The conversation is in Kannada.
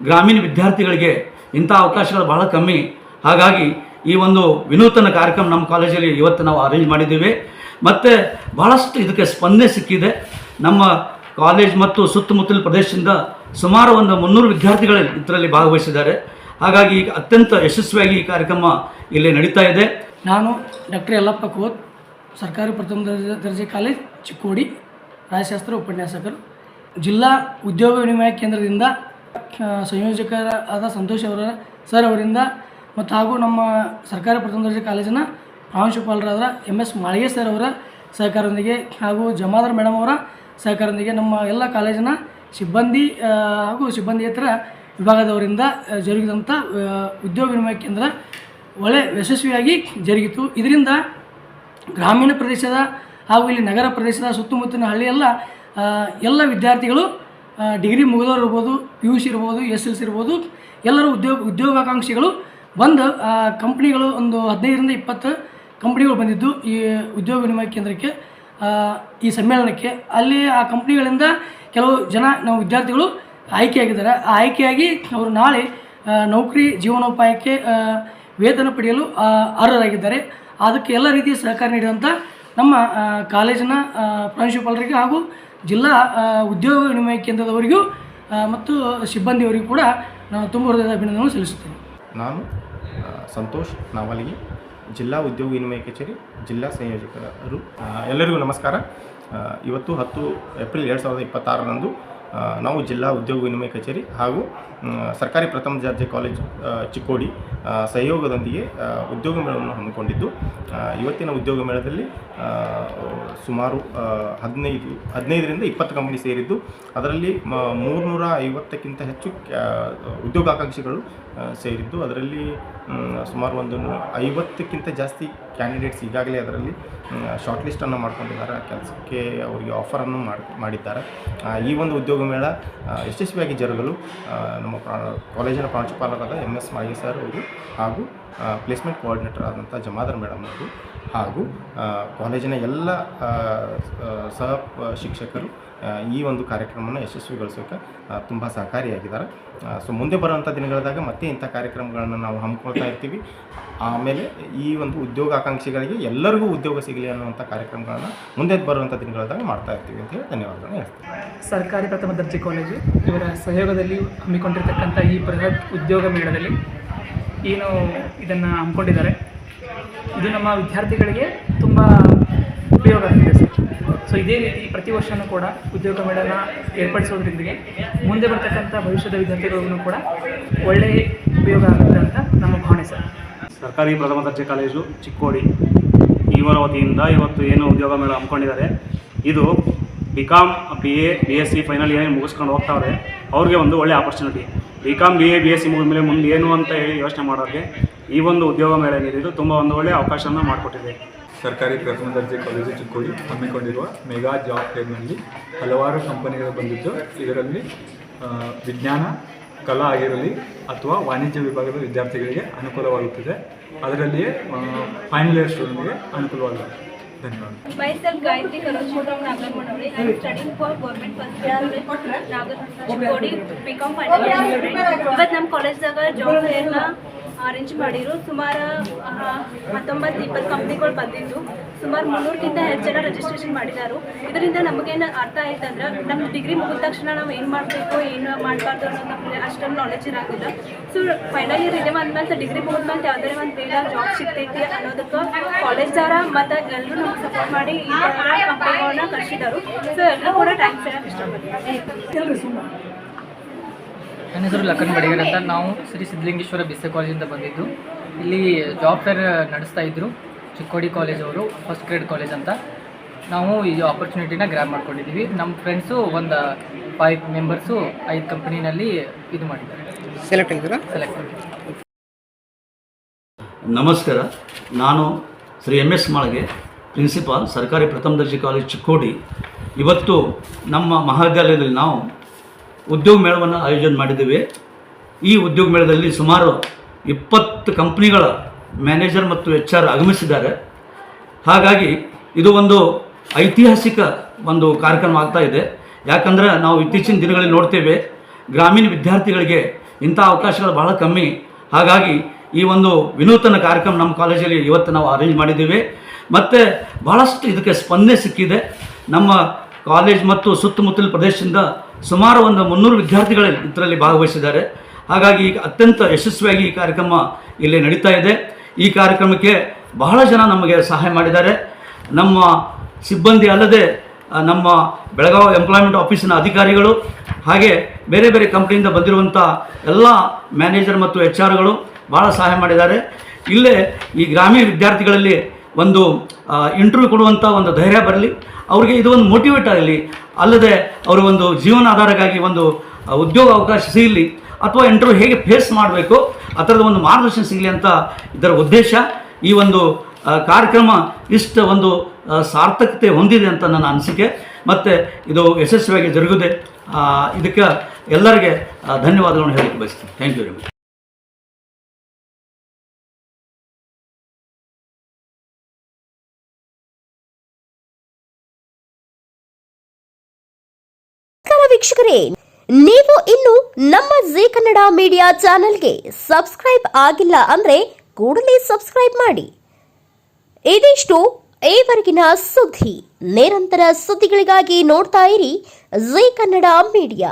ಗ್ರಾಮೀಣ ವಿದ್ಯಾರ್ಥಿಗಳಿಗೆ ಇಂಥ ಅವಕಾಶಗಳು ಬಹಳ ಕಮ್ಮಿ. ಹಾಗಾಗಿ ಈ ಒಂದು ವಿನೂತನ ಕಾರ್ಯಕ್ರಮ ನಮ್ಮ ಕಾಲೇಜಲ್ಲಿ ಇವತ್ತು ನಾವು ಅರೇಂಜ್ ಮಾಡಿದ್ದೀವಿ. ಮತ್ತು ಭಾಳಷ್ಟು ಇದಕ್ಕೆ ಸ್ಪಂದನೆ ಸಿಕ್ಕಿದೆ. ನಮ್ಮ ಕಾಲೇಜ್ ಮತ್ತು ಸುತ್ತಮುತ್ತಲ ಪ್ರದೇಶದಿಂದ ಸುಮಾರು ಒಂದು 300 ವಿದ್ಯಾರ್ಥಿಗಳು ಇದರಲ್ಲಿ ಭಾಗವಹಿಸಿದ್ದಾರೆ. ಹಾಗಾಗಿ ಅತ್ಯಂತ ಯಶಸ್ವಿಯಾಗಿ ಈ ಕಾರ್ಯಕ್ರಮ ಇಲ್ಲಿ ನಡೀತಾ ಇದೆ. ನಾನು ಡಾಕ್ಟರ್ ಯಲ್ಲಪ್ಪ ಕೋತ್, ಸರ್ಕಾರಿ ಪ್ರಥಮ ದರ್ಜೆ ಕಾಲೇಜ್ ಚಿಕ್ಕೋಡಿ, ರಾಜಶಾಸ್ತ್ರ ಉಪನ್ಯಾಸಕರು. ಜಿಲ್ಲಾ ಉದ್ಯೋಗ ವಿನಿಮಯ ಕೇಂದ್ರದಿಂದ ಸಂಯೋಜಕರಾದ ಸಂತೋಷ್ ಸರ್ ಅವರಿಂದ ಮತ್ತು ಹಾಗೂ ನಮ್ಮ ಸರ್ಕಾರಿ ಪ್ರಥಮ ದರ್ಜೆ ಕಾಲೇಜಿನ ಪ್ರಾಂಶುಪಾಲರಾದ MS ಮಾಳಿಗೆ ಸರ್ ಅವರ ಸಹಕಾರದೊಂದಿಗೆ ಹಾಗೂ ಜಮಾದಾರ್ ಮೇಡಮ್ ಅವರ ಸಹಕಾರದೊಂದಿಗೆ ನಮ್ಮ ಎಲ್ಲ ಕಾಲೇಜಿನ ಸಿಬ್ಬಂದಿ ಹಾಗೂ ಸಿಬ್ಬಂದಿಯೇತರ ವಿಭಾಗದವರಿಂದ ಜರುಗಿದಂಥ ಉದ್ಯೋಗ ವಿನಿಮಯ ಕೇಂದ್ರ ಒಳ್ಳೆ ಯಶಸ್ವಿಯಾಗಿ ಜರುಗಿತು. ಇದರಿಂದ ಗ್ರಾಮೀಣ ಪ್ರದೇಶದ ಹಾಗೂ ಇಲ್ಲಿ ನಗರ ಪ್ರದೇಶದ ಸುತ್ತಮುತ್ತಲಿನ ಹಳ್ಳಿಯೆಲ್ಲ ಎಲ್ಲ ವಿದ್ಯಾರ್ಥಿಗಳು ಡಿಗ್ರಿ ಮುಗಿದವರು ಇರ್ಬೋದು, PUC ಇರ್ಬೋದು, SLC ಇರ್ಬೋದು, ಎಲ್ಲರೂ ಉದ್ಯೋಗಾಕಾಂಕ್ಷಿಗಳು ಬಂದು ಕಂಪ್ನಿಗಳು ಒಂದು 15ರಿಂದ 20 ಕಂಪ್ನಿಗಳು ಬಂದಿದ್ದು ಈ ಉದ್ಯೋಗ ವಿನಿಮಯ ಕೇಂದ್ರಕ್ಕೆ, ಈ ಸಮ್ಮೇಳನಕ್ಕೆ. ಅಲ್ಲಿ ಆ ಕಂಪ್ನಿಗಳಿಂದ ಕೆಲವು ಜನ ನಾವು ವಿದ್ಯಾರ್ಥಿಗಳು ಆಯ್ಕೆಯಾಗಿದ್ದಾರೆ. ಆ ಆಯ್ಕೆಯಾಗಿ ಅವರು ನಾಳೆ ನೌಕರಿ ಜೀವನೋಪಾಯಕ್ಕೆ ವೇತನ ಪಡೆಯಲು ಅರ್ಹರಾಗಿದ್ದಾರೆ. ಅದಕ್ಕೆ ಎಲ್ಲ ರೀತಿಯ ಸಹಕಾರ ನೀಡಿದಂಥ ನಮ್ಮ ಕಾಲೇಜಿನ ಪ್ರಾಂಶುಪಾಲರಿಗೆ ಹಾಗೂ ಜಿಲ್ಲಾ ಉದ್ಯೋಗ ವಿನಿಮಯ ಕೇಂದ್ರದವರಿಗೂ ಮತ್ತು ಸಿಬ್ಬಂದಿಯವರಿಗೂ ಕೂಡ ನಾನು ತುಂಬ ಹೃದಯದ ಅಭಿನಂದನೆ ಸಲ್ಲಿಸುತ್ತೇನೆ. ನಾನು ಸಂತೋಷ್ ನಾವಲಿಗಿ, ಜಿಲ್ಲಾ ಉದ್ಯೋಗ ವಿನಿಮಯ ಕಚೇರಿ ಜಿಲ್ಲಾ ಸಂಯೋಜಕರು. ಎಲ್ಲರಿಗೂ ನಮಸ್ಕಾರ. ಇವತ್ತು 10 ಏಪ್ರಿಲ್ 2026ರಂದು ನಾವು ಜಿಲ್ಲಾ ಉದ್ಯೋಗ ವಿನಿಮಯ ಕಚೇರಿ ಹಾಗೂ ಸರ್ಕಾರಿ ಪ್ರಥಮ ದರ್ಜೆ ಕಾಲೇಜ್ ಚಿಕ್ಕೋಡಿ ಸಹಯೋಗದೊಂದಿಗೆ ಉದ್ಯೋಗ ಮೇಳವನ್ನು ಹಮ್ಮಿಕೊಂಡಿದ್ದು, ಇವತ್ತಿನ ಉದ್ಯೋಗ ಮೇಳದಲ್ಲಿ ಸುಮಾರು 15ರಿಂದ 20 ಕಂಪನಿ ಸೇರಿದ್ದು, ಅದರಲ್ಲಿ 350ಕ್ಕಿಂತ ಹೆಚ್ಚು ಉದ್ಯೋಗಾಕಾಂಕ್ಷಿಗಳು ಸೇರಿದ್ದು, ಅದರಲ್ಲಿ ಸುಮಾರು ಒಂದು 50ಕ್ಕಿಂತ ಜಾಸ್ತಿ ಕ್ಯಾಂಡಿಡೇಟ್ಸ್ ಈಗಾಗಲೇ ಅದರಲ್ಲಿ ಶಾರ್ಟ್ ಲಿಸ್ಟನ್ನು ಮಾಡ್ಕೊಂಡಿದ್ದಾರೆ. ಕೆಲಸಕ್ಕೆ ಅವರಿಗೆ ಆಫರನ್ನು ಮಾಡಿದ್ದಾರೆ. ಈ ಒಂದು ಉದ್ಯೋಗ ಮೇಳ ಯಶಸ್ವಿಯಾಗಿ ಜರುಗಲು ನಮ್ಮ ಕಾಲೇಜಿನ ಪ್ರಾಂಶುಪಾಲರಾದ MS ಮಾಳಿಗೆ ಸರ್ ಅವರು ಹಾಗೂ ಪ್ಲೇಸ್ಮೆಂಟ್ ಕೋಆರ್ಡಿನೇಟರ್ ಆದಂಥ ಜಮಾದಾರ್ ಮೇಡಮ್ ಅವರು ಹಾಗೂ ಕಾಲೇಜಿನ ಎಲ್ಲ ಸಹ ಶಿಕ್ಷಕರು ಈ ಒಂದು ಕಾರ್ಯಕ್ರಮವನ್ನು ಯಶಸ್ವಿಗೊಳಿಸೋಕ್ಕೆ ತುಂಬ ಸಹಕಾರಿಯಾಗಿದ್ದಾರೆ. ಸೊ ಮುಂದೆ ಬರುವಂಥ ದಿನಗಳದಾಗ ಮತ್ತೆ ಇಂಥ ಕಾರ್ಯಕ್ರಮಗಳನ್ನು ನಾವು ಹಮ್ಮಿಕೊಳ್ತಾ ಇರ್ತೀವಿ. ಆಮೇಲೆ ಈ ಒಂದು ಉದ್ಯೋಗಾಕಾಂಕ್ಷಿಗಳಿಗೆ ಎಲ್ಲರಿಗೂ ಉದ್ಯೋಗ ಸಿಗಲಿ ಅನ್ನುವಂಥ ಕಾರ್ಯಕ್ರಮಗಳನ್ನು ಮುಂದೆ ಬರುವಂಥ ದಿನಗಳದಾಗ ಮಾಡ್ತಾ ಇರ್ತೀವಿ ಅಂತ ಹೇಳಿ ಧನ್ಯವಾದಗಳನ್ನು ಹೇಳ್ತೀನಿ. ಸರ್ಕಾರಿ ಪ್ರಥಮ ದರ್ಜೆ ಕಾಲೇಜು ಇವರ ಸಹಯೋಗದಲ್ಲಿ ಹಮ್ಮಿಕೊಂಡಿರ್ತಕ್ಕಂಥ ಈ ಬೃಹತ್ ಉದ್ಯೋಗ ಮೇಳದಲ್ಲಿ ಏನು ಇದನ್ನು ಹಮ್ಮಿಕೊಂಡಿದ್ದಾರೆ, ಇದು ನಮ್ಮ ವಿದ್ಯಾರ್ಥಿಗಳಿಗೆ ತುಂಬ ಉಪಯೋಗ ಆಗ್ತಿದೆ ಸರ್. ಸೊ ಇದೇ ರೀತಿ ಪ್ರತಿ ವರ್ಷವೂ ಕೂಡ ಉದ್ಯೋಗ ಮೇಳನ ಏರ್ಪಡಿಸೋದ್ರೊಂದಿಗೆ ಮುಂದೆ ಬರ್ತಕ್ಕಂಥ ಭವಿಷ್ಯದ ವಿದ್ಯಾರ್ಥಿಗಳಿಗೂ ಕೂಡ ಒಳ್ಳೆಯ ಉಪಯೋಗ ಆಗುತ್ತೆ ಅಂತ ನಮ್ಮ ಭಾವನೆ ಸರ್. ಸರ್ಕಾರಿ ಪ್ರಥಮ ದರ್ಜೆ ಕಾಲೇಜು ಚಿಕ್ಕೋಡಿ ಇವರ ವತಿಯಿಂದ ಇವತ್ತು ಏನು ಉದ್ಯೋಗ ಮೇಳ ಹಮ್ಮಿಕೊಂಡಿದ್ದಾರೆ, ಇದು BCom BA BSc ಫೈನಲ್ ಏನೇನು ಮುಗಿಸ್ಕೊಂಡು ಹೋಗ್ತಾವ್ರೆ ಅವ್ರಿಗೆ ಒಂದು ಒಳ್ಳೆಯ ಆಪರ್ಚುನಿಟಿ. BCom BA BSc ಮುಗಿದ ಮೇಲೆ ಮುಂದೆ ಏನು ಅಂತ ಹೇಳಿ ಯೋಚನೆ ಮಾಡೋರಿಗೆ ಈ ಒಂದು ಉದ್ಯೋಗ ಮೇಳ ಏನಿದೆ ತುಂಬ ಒಂದು ಒಳ್ಳೆಯ ಅವಕಾಶನ ಮಾಡಿಕೊಟ್ಟಿದೆ. ಸರ್ಕಾರಿ ಪ್ರಥಮ ದರ್ಜೆ ಕಾಲೇಜು ಚಿಕ್ಕೋಡಿ ಹಮ್ಮಿಕೊಂಡಿರುವ ಮೆಗಾ ಜಾಬ್ ಫೇರ್ನಲ್ಲಿ ಹಲವಾರು ಕಂಪನಿಗಳು ಬಂದಿದ್ದು, ಇದರಲ್ಲಿ ವಿಜ್ಞಾನ, ಕಲಾ ಆಗಿರಲಿ ಅಥವಾ ವಾಣಿಜ್ಯ ವಿಭಾಗದ ವಿದ್ಯಾರ್ಥಿಗಳಿಗೆ ಅನುಕೂಲವಾಗುತ್ತಿದೆ. ಅದರಲ್ಲಿಯೇ ಫೈನಲ್ ಇಯರ್ ಸ್ಟೂಡೆಂಟ್ಗೆ ಅನುಕೂಲವಾಗಿದೆ. ಧನ್ಯವಾದ. Myself Gayatri Karoshi from Nagarmanavali. I am studying for government first year Chikkodi BCom final year student. ಇವತ್ತು ನಮ್ಮ ಕಾಲೇಜ್ದಾಗ ಜಾಬ್ ಫೇರ್ನ ಅರೇಂಜ್ ಮಾಡಿರು. ಸುಮಾರು 19-20 ಕಂಪ್ನಿಗಳು ಬಂದಿದ್ದು, ಸುಮಾರು 300ಕ್ಕಿಂತ ಹೆಚ್ಚು ಜನ ರಿಜಿಸ್ಟ್ರೇಷನ್ ಮಾಡಿದ್ದಾರೆ. ಇದರಿಂದ ನಮಗೇನು ಅರ್ಥ ಆಯ್ತಂದ್ರೆ, ನಮ್ಮ ಡಿಗ್ರಿ ಮುಗಿದ ತಕ್ಷಣ ನಾವು ಏನು ಮಾಡಬೇಕು ಏನು ಮಾಡಬಾರ್ದು ಅನ್ನೋದು ನಮಗೆ ಅಷ್ಟೊಂದು ನಾಲೆಜ್ ಇರಾಗಿಲ್ಲ. ಸೊ ಫೈನಲ್ ಇಯರ್ ಇದೆ ಅಂದಮೇಲೆ ಡಿಗ್ರಿ ಮುಗಿದ್ಮೇಲೆ ಯಾವುದೇ ಒಂದು ಬೇಗ ಜಾಬ್ ಸಿಗ್ತೈತಿ ಅನ್ನೋದಕ್ಕೆ ಕಾಲೇಜ್ದವ್ರ ಮತ್ತು ಎಲ್ಲರೂ ನಮ್ಗೆ ಸಪೋರ್ಟ್ ಮಾಡಿ ಈ ಥರ ಕಂಪ್ನಿಗಳನ್ನ ಕಳಿಸಿದರು. ಸೊ ಎಲ್ಲರೂ ಕೂಡ ಥ್ಯಾಂಕ್ಸ್ ಹೇಳೋಕೆ ಇಷ್ಟಪಡ್ತೀನಿ. ನನ್ನ ಹೆಸರು ಲಖನ್ ಬಡಿಗರ್ ಅಂತ. ನಾವು ಶ್ರೀ ಸಿದ್ಧಲಿಂಗೇಶ್ವರ BSc ಕಾಲೇಜಿಂದ ಬಂದಿದ್ದು. ಇಲ್ಲಿ ಜಾಬ್ ಫೇರ್ ನಡೆಸ್ತಾ ಇದ್ದರು ಚಿಕ್ಕೋಡಿ ಕಾಲೇಜ್ ಅವರು, ಫಸ್ಟ್ ಗ್ರೇಡ್ ಕಾಲೇಜ್ ಅಂತ. ನಾವು ಈ ಆಪರ್ಚುನಿಟಿನ ಗ್ರ್ಯಾಬ್ ಮಾಡ್ಕೊಂಡಿದ್ದೀವಿ. ನಮ್ಮ ಫ್ರೆಂಡ್ಸು ಒಂದು 5 ಮೆಂಬರ್ಸು 5 ಕಂಪ್ನಿನಲ್ಲಿ ಇದು ಮಾಡಿದ್ದಾರೆ, ಸೆಲೆಕ್ಟ್ ಆಗಿದ್ದಾರೆ. ನಮಸ್ಕಾರ, ನಾನು ಶ್ರೀ MS ಮಾಳಿಗೆ, ಪ್ರಿನ್ಸಿಪಾಲ್, ಸರ್ಕಾರಿ ಪ್ರಥಮ ದರ್ಜೆ ಕಾಲೇಜ್ ಚಿಕ್ಕೋಡಿ. ಇವತ್ತು ನಮ್ಮ ಮಹಾವಿದ್ಯಾಲಯದಲ್ಲಿ ನಾವು ಉದ್ಯೋಗ ಮೇಳವನ್ನು ಆಯೋಜನೆ ಮಾಡಿದ್ದೇವೆ. ಈ ಉದ್ಯೋಗ ಮೇಳದಲ್ಲಿ ಸುಮಾರು 20 ಕಂಪ್ನಿಗಳ ಮ್ಯಾನೇಜರ್ ಮತ್ತು HR ಆಗಮಿಸಿದ್ದಾರೆ. ಹಾಗಾಗಿ ಇದು ಒಂದು ಐತಿಹಾಸಿಕ ಒಂದು ಕಾರ್ಯಕ್ರಮ ಆಗ್ತಾ ಇದೆ. ಯಾಕಂದರೆ ನಾವು ಇತ್ತೀಚಿನ ದಿನಗಳಲ್ಲಿ ನೋಡ್ತೇವೆ, ಗ್ರಾಮೀಣ ವಿದ್ಯಾರ್ಥಿಗಳಿಗೆ ಇಂಥ ಅವಕಾಶಗಳು ಬಹಳ ಕಮ್ಮಿ. ಹಾಗಾಗಿ ಈ ಒಂದು ವಿನೂತನ ಕಾರ್ಯಕ್ರಮ ನಮ್ಮ ಕಾಲೇಜಲ್ಲಿ ಇವತ್ತು ನಾವು ಅರೇಂಜ್ ಮಾಡಿದ್ದೀವಿ. ಮತ್ತು ಭಾಳಷ್ಟು ಇದಕ್ಕೆ ಸ್ಪಂದನೆ ಸಿಕ್ಕಿದೆ. ನಮ್ಮ ಕಾಲೇಜ್ ಮತ್ತು ಸುತ್ತಮುತ್ತಲ ಪ್ರದೇಶದಿಂದ ಸುಮಾರು ಒಂದು 300 ವಿದ್ಯಾರ್ಥಿಗಳು ಇದರಲ್ಲಿ ಭಾಗವಹಿಸಿದ್ದಾರೆ. ಹಾಗಾಗಿ ಈಗ ಅತ್ಯಂತ ಯಶಸ್ವಿಯಾಗಿ ಈ ಕಾರ್ಯಕ್ರಮ ಇಲ್ಲಿ ನಡೀತಾ ಇದೆ. ಈ ಕಾರ್ಯಕ್ರಮಕ್ಕೆ ಬಹಳ ಜನ ನಮಗೆ ಸಹಾಯ ಮಾಡಿದ್ದಾರೆ. ನಮ್ಮ ಸಿಬ್ಬಂದಿ ಅಲ್ಲದೆ ನಮ್ಮ ಬೆಳಗಾವಿ ಎಂಪ್ಲಾಯ್ಮೆಂಟ್ ಆಫೀಸಿನ ಅಧಿಕಾರಿಗಳು, ಹಾಗೆ ಬೇರೆ ಬೇರೆ ಕಂಪ್ನಿಯಿಂದ ಬಂದಿರುವಂಥ ಎಲ್ಲ ಮ್ಯಾನೇಜರ್ ಮತ್ತು HR ಭಾಳ ಸಹಾಯ ಮಾಡಿದ್ದಾರೆ. ಇಲ್ಲೇ ಈ ಗ್ರಾಮೀಣ ವಿದ್ಯಾರ್ಥಿಗಳಲ್ಲಿ ಒಂದು ಇಂಟರ್ವ್ಯೂ ಕೊಡುವಂಥ ಒಂದು ಧೈರ್ಯ ಬರಲಿ, ಅವರಿಗೆ ಇದು ಒಂದು ಮೋಟಿವೇಟ್ ಆಗಲಿ, ಅಲ್ಲದೆ ಅವರ ಒಂದು ಜೀವನಾಧಾರಕ್ಕಾಗಿ ಒಂದು ಉದ್ಯೋಗ ಅವಕಾಶ ಸಿಗಲಿ, ಅಥವಾ ಇಂಟರ್ವ್ಯೂ ಹೇಗೆ ಫೇಸ್ ಮಾಡಬೇಕು ಆ ಥರದ ಒಂದು ಮಾರ್ಗದರ್ಶನ ಸಿಗಲಿ ಅಂತ ಇದರ ಉದ್ದೇಶ. ಈ ಒಂದು ಕಾರ್ಯಕ್ರಮ ಇಷ್ಟ ಒಂದು ಸಾರ್ಥಕತೆ ಹೊಂದಿದೆ ಅಂತ ನನ್ನ ಅನಿಸಿಕೆ. ಮತ್ತು ಇದು ಯಶಸ್ವಿಯಾಗಿ ಜರುಗಿದೆ. ಇದಕ್ಕೆ ಎಲ್ಲರಿಗೆ ಧನ್ಯವಾದಗಳನ್ನು ಹೇಳಲಿಕ್ಕೆ ಬಯಸ್ತೀನಿ. Thank you very much. ವೀಕ್ಷಕರೇ, ನೀವು ಇನ್ನು ನಮ್ಮ ಜೀ ಕನ್ನಡ ಮೀಡಿಯಾ ಚಾನೆಲ್ಗೆ ಸಬ್ಸ್ಕ್ರೈಬ್ ಆಗಿಲ್ಲ ಅಂದ್ರೆ ಕೂಡಲೇ ಸಬ್ಸ್ಕ್ರೈಬ್ ಮಾಡಿ. ಇದಿಷ್ಟು ಈವರೆಗಿನ ಸುದ್ದಿ. ನಿರಂತರ ಸುದ್ದಿಗಳಿಗಾಗಿ ನೋಡ್ತಾ ಇರಿ ಜೀ ಕನ್ನಡ ಮೀಡಿಯಾ.